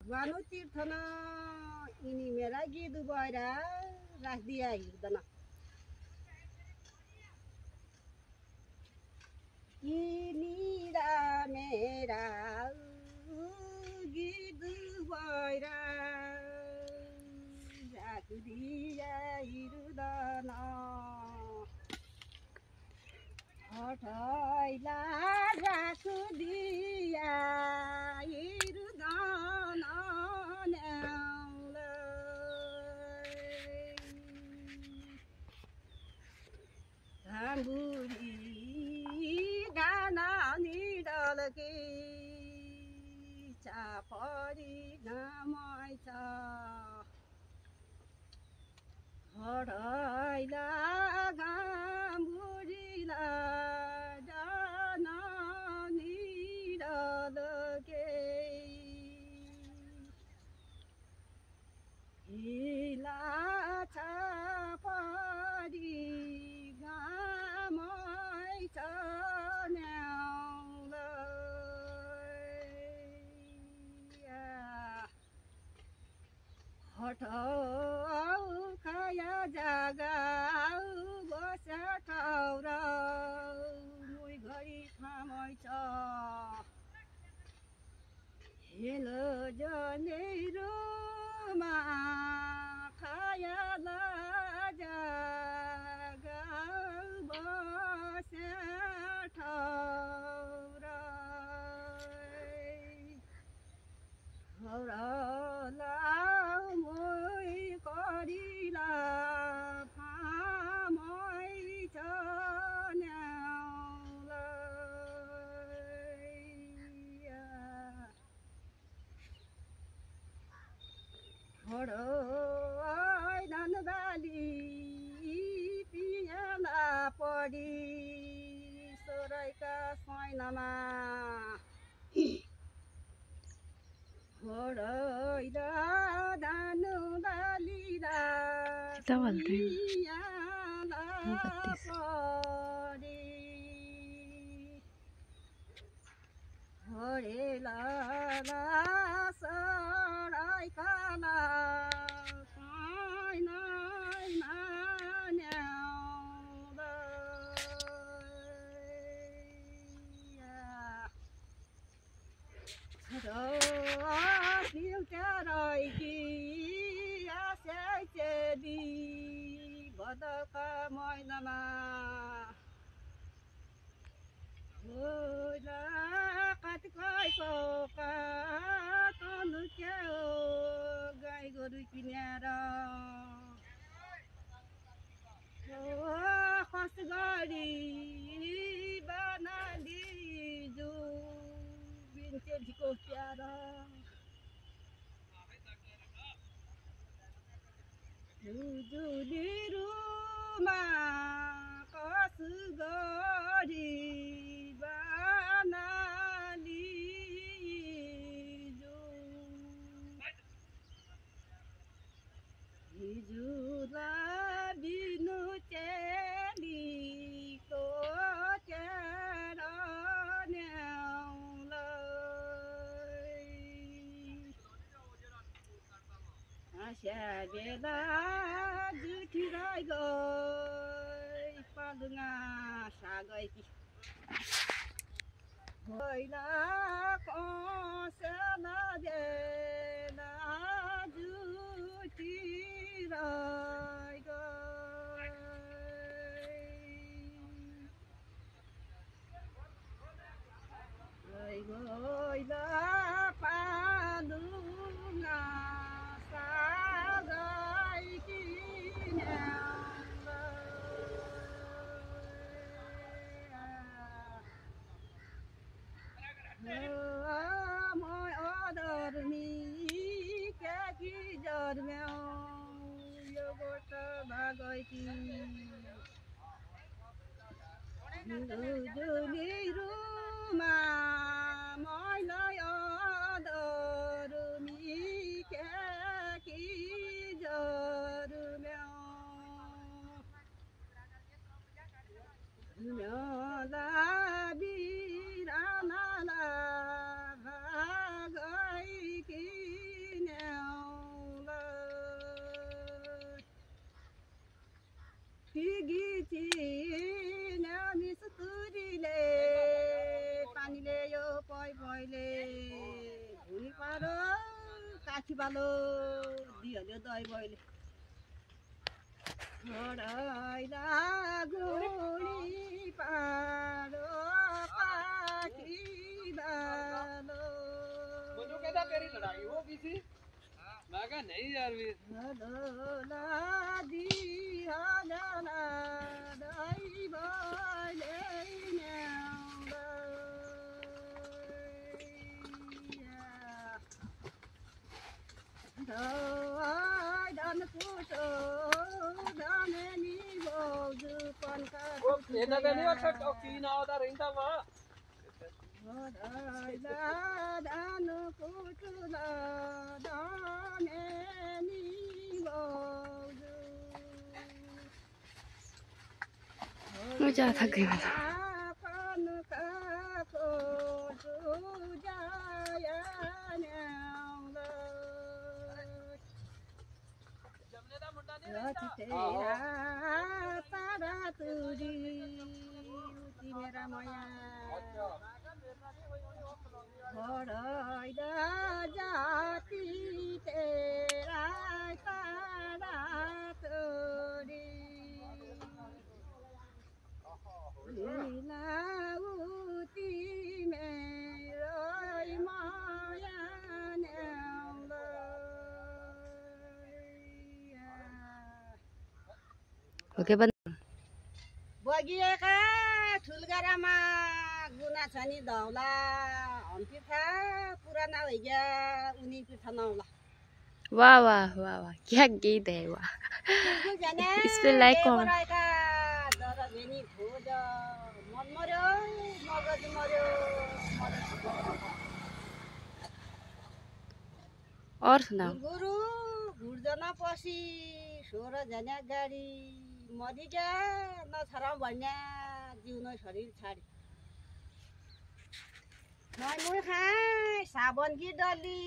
वानो तीर्थन यिनी मेरा गीत भएर राखिदिया हिँड्दैन यिनीरा मेरा गीत भएर राखिदिया हिँड्दैन हठैला राखिदिया हिँड्दैन घाँगुरी डाना निडलके चापरी घामै छ हडैला घाँबुरीला डाना निडलके हिला चापरी घामै छ हठौ खाया जागा बस्या ठाउँ र मुई घरी थामै छ हेलो जनेरोमा खाया जागा बस्या ठाउँ र करिला फामै छ धान बाली पियाला पडी सोराइका सैनमा हडैला धान बालीला पियाला पडी हडेला सराइकाला सैनमा रहिकी आस्याइ चेली भदका महिनामा होला काटिकैको काटनु क्या हो गाई गोरु किनेर खस गरी बनालिजु बिन्चेलीको प्यारा जुजुलिरुमा कस गरी बनालिजु हिजुला बिनु चेलीको च्यारा बेला जुठिराइ गई पालुङा सागैकी पहिला कसेला बेला जुठिराइ गइला पालुङा जुलिरुमा मैलाई अदरुमी क्याकी जरुम्याला बिरानाला भागैकी काखी बालो दिहल्यो दही बहिले हराइला गुडी पारो काखी बालो मुझे कहता तेरी लड़ाई हो किसी मैं कहा नहीं यार भी हलोला दिहल्ला दही बहिले ਇਹਦਾ ਤਾਂ ਨਹੀਂ ਉੱਥੇ ਕੀ ਨਾ ਉਹਦਾ ਰਹਿੰਦਾ ਵਾ मजा थक गई मैं तारा तुरी मेरा माया हराइला जाति तेरा तारा तुरी लीलावती मेरो माया ओके बंद बगिएका ठुलगारामा गुना छ नि धौला हम्पिर्खा पुराना भइगया उनी पिर्खा नौला वाह वाह वाह वाह क्या गीत है वाह इस पे लाइक कमेंट दर भेनी खोज मन मर्यो मगज मर्यो और सुनाओ गुरु घुर्जना पछि 16 जना गाडी मरिग्या नछराउ भन्या जिउन शरीर छाडी नय मुई खाए साबन कि डली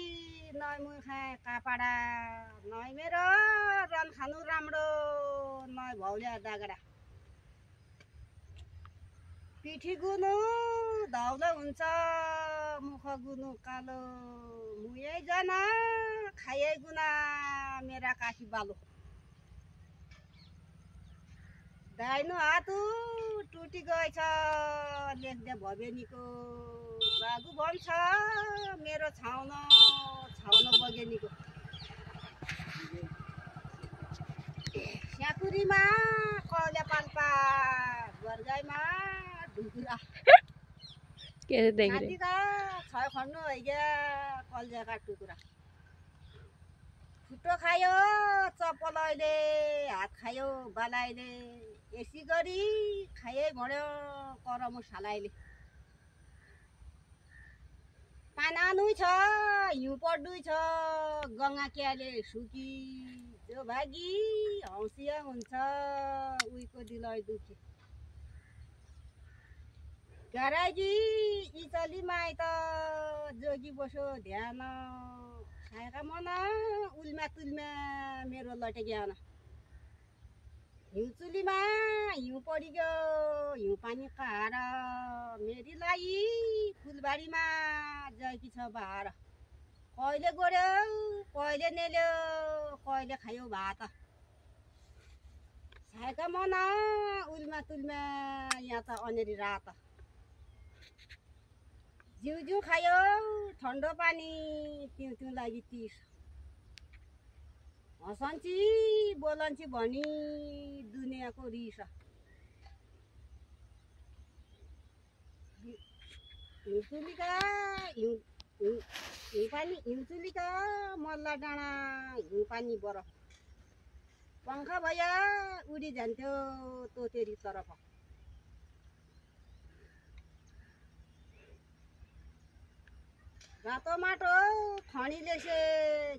नय मुई खाए कापाडा नय मेरो रन खानु राम्रो नय भौल्या दागडा पिठी गुनु धौलो हुन्छ मुख गुनु कालो मुयै जना खाए गुना मेरा काखी बालो दाहिनो हात टुटी गएछ लेख्दै भवेनीको बागु भन्छ मेरो छाउन बगेनीको स्याकुरीमा कौल्या पाल्पा गरगाईमा ढुकुरा कैसे देख रहे नातिका छ खन्नु हैग्या कल्जाका टुकुरा फुटो खायो चप्पलैले हात खायो बालाइले यसै गरी खाए भन्यो करमु सालाइले पाना नुई छ हिउँ पड्डुई छ गङ्गा क्याले सुकी जो भागी हौसिया हुन्छ उहीको दिलै दुखी गारागी इचली माइत जोगी बसो ध्यान खाएका मना उल्मा तुल्मा मेरो लटे ज्ञान हिउँचुलीमा हिउँ परिगयो हिउँ पानी खाएर मेरीलाई फुलबारीमा जयकी छ बहार कहिले गोड्यो कहिले नेल्यो कहिले खायो भात खाएका मना उल्मा तुल्मा यहाँ त अनेरी रात जिउ खायो ठन्डो पानी तिउ लागि तिस हसन्ची बोलन्ची भनी दुनियाँको रिस हिउँचुलीका मल्ला डाँडा हिउँ पानी बरफ पङ्खा भया उडी जान्थ्यो तोतेरी तरफ रातो माटो खनीले से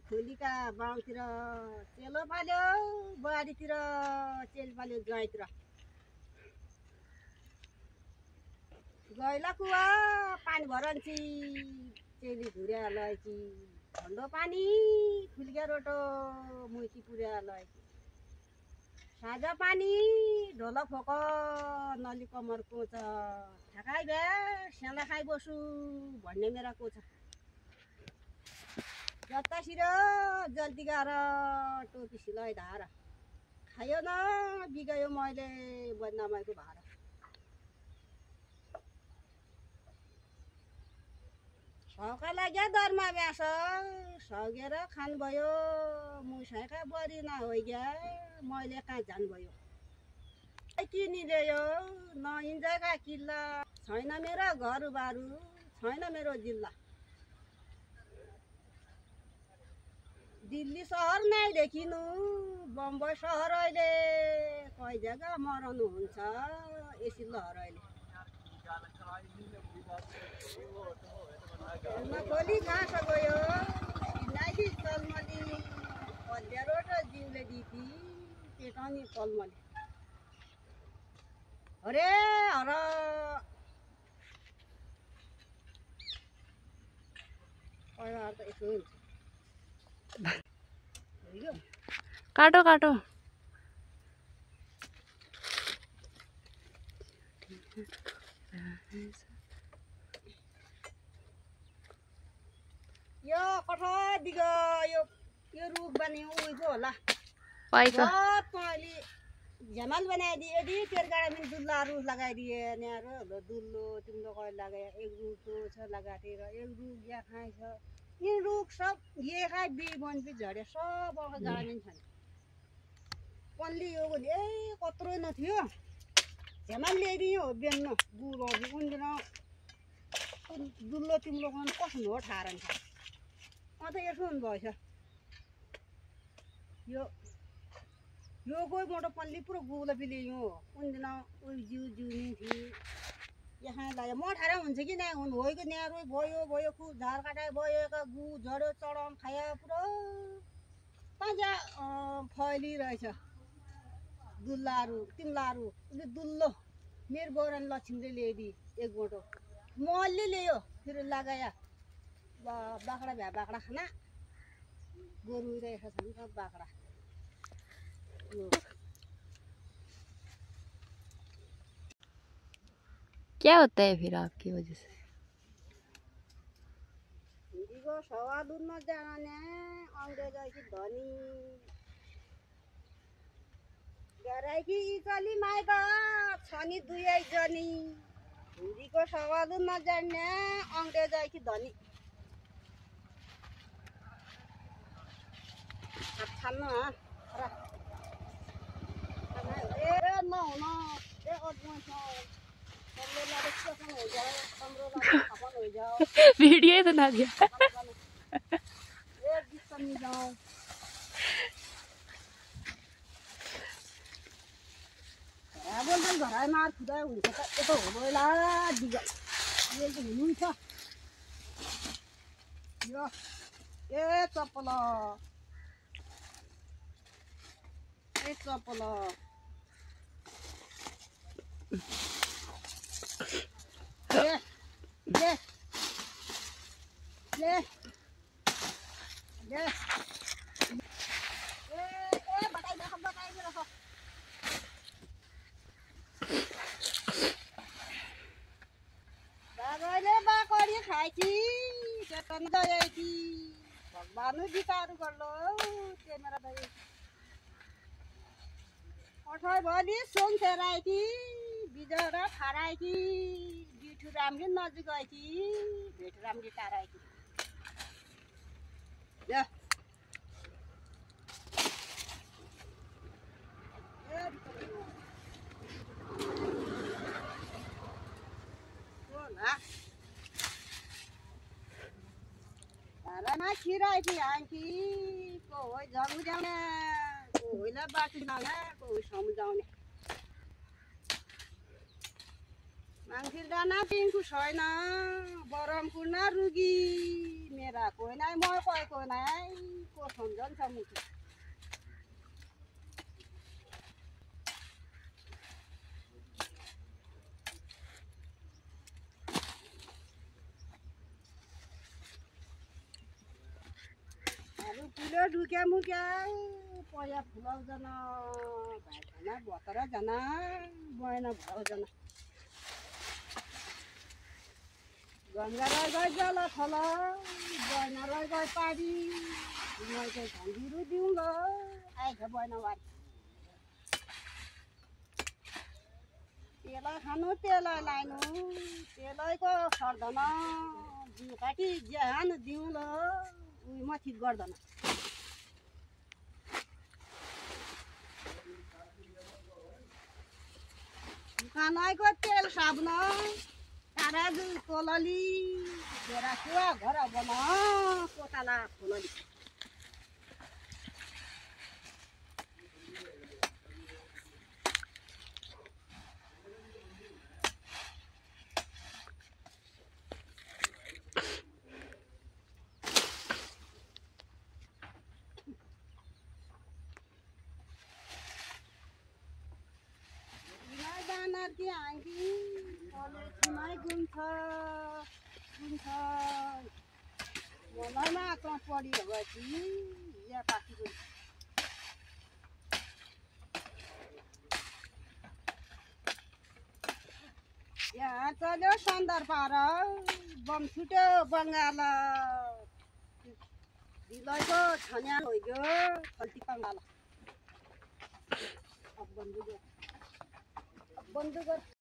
खोलीका बाउतिर चेलो फाल्यो बुहारीतिर चेल फाल्यो ज्वाइँतिर गैला कुवा पानी भरन्ची चेली धुर्या लैची ठन्डो पानी फुल्क्या रोटो मुइती पुर्या लैची साझा पानी ढोला फोक नली कमर कोच ठकाइ भ्या स्याला खाइ बसु भन्ने मेरा कोच जता छिर जल्दी गएर टोपी सिलाइ धार खायो न बिगायो मैले बदनामाइको भार सौका लाग्यो दरमा ब्यास सगेर खान भयो मुसाइका बरी नहोइग्या मैले कहाँ जान भयो किनी ल्यायो नहिन्जेका किल्ला छैन मेरो घरबारू छैन मेरो जिल्ला दिल्ली सहर नै देखिनु बम्बई सहर अहिले कही जग्गा मराउनु हुन्छ एसी लहर अहिले खोली घाँस गयो नाइकी तलमली पल्यारोट जिउले दिदी पेटाउने तलमली अरे हर त यसो हुन्छ काटो काटो यो कठो दिगो यो रुख बन्यो उइको होला पैसा मैले झमाल बनाइदिए यदि तेल गाडा दुल्ला रुख लगाइदिए न्यारो दुल्लो तिम्रो कहिले लगाए एक रुखको छ लगाएर एक रुख या खाइछ ये रुख सब ये खाइ बी बन भी झरे सब गाडा छ पल्ली यो ए कत्रो नथियो झमाल ल्याइदियो बेन्न गुरो उन्दिन दुल्लो तिम्रो कन कस्तो हो ठारन छ त यसो हुनु भएछ यो कोही मोटो पल्ली पुरो गुलो बिलियो उन्दिन उही जिउ नि थिए यहाँ लाग्यो म ठारा हुन्छ कि नै हुनु होइको न्यारो भयो खुब झार काटाइ भयो गु झऱ्यो चढाउन खायो पुरो ताजा फैलिरहेछ दुल्लाहरू तिम्लाहरू उसले दुल्लो मेरो गौरान लक्ष्मीले ल्याइदि एक बोटो मले ल्यायो फेरि लगाया बाख्रा भ्या बाख्रा खाना गोरु रहेछ नि त बाख्रा क्या होता है फिर आपकी वजह से हिन्दीको सवा दुध नजाने अंग्रेजी धनी गराइकी इचली माइत छनी दुई जनी हिन्दीको सवा दुध नजाने अंग्रेजी धनी खानु ए नहुन ए वीडियो बना दिया घरै मार खुदाइ हुन्छ त यता होला दिगा यो हुनुहुन्छ यो ए चप्पल ले बताइ रख बाबाले बाकरी खाइकी चेतन दयाकी भगवानु बिचारू गर्लो क्यामेरा दय अठै भली सोङ फेराइकी बिजरा खाराइकी बिठु राम्री नजिक गएकी भेट राम्री टाराइकी ल मा खिराइकी हाङ्की कोही झमुझाउने कोहीलाई बाटो जाने कोही समुझाउने मान्छे दाना पिङ्कु छैन बरमपुर न रुगी मेरा कोही नै म कोही नै को सम्झन्छ मुखी फुलो ढुक्या मुक्या पया फुलाउँदैन भाइखाना भतरजना बएन भराउँदैन गङ्गा गई जल थल बहिना गई पारी मैले झन्डिरु दिउँ ल आइज बहिनावारी तेलै खानु तेलै लानु तेलैको सर्दैन जिउ काटी ज्यान दिउँ ल उही मथि गर्दैन कानाइको तेल साबुन ताराजु कोलली घेरा कुवा घर बन कोताला खोलली की आँगी कलेजमै गुन्छ मनैमा त पढी भएपछि या पाखी गुन्छ यहाँ चल्यो सन्दर पार बम छुट्यो बङ्गाल ढिलैको छन्या होइगयो खल्ती कङ्गाल अब बन्दुक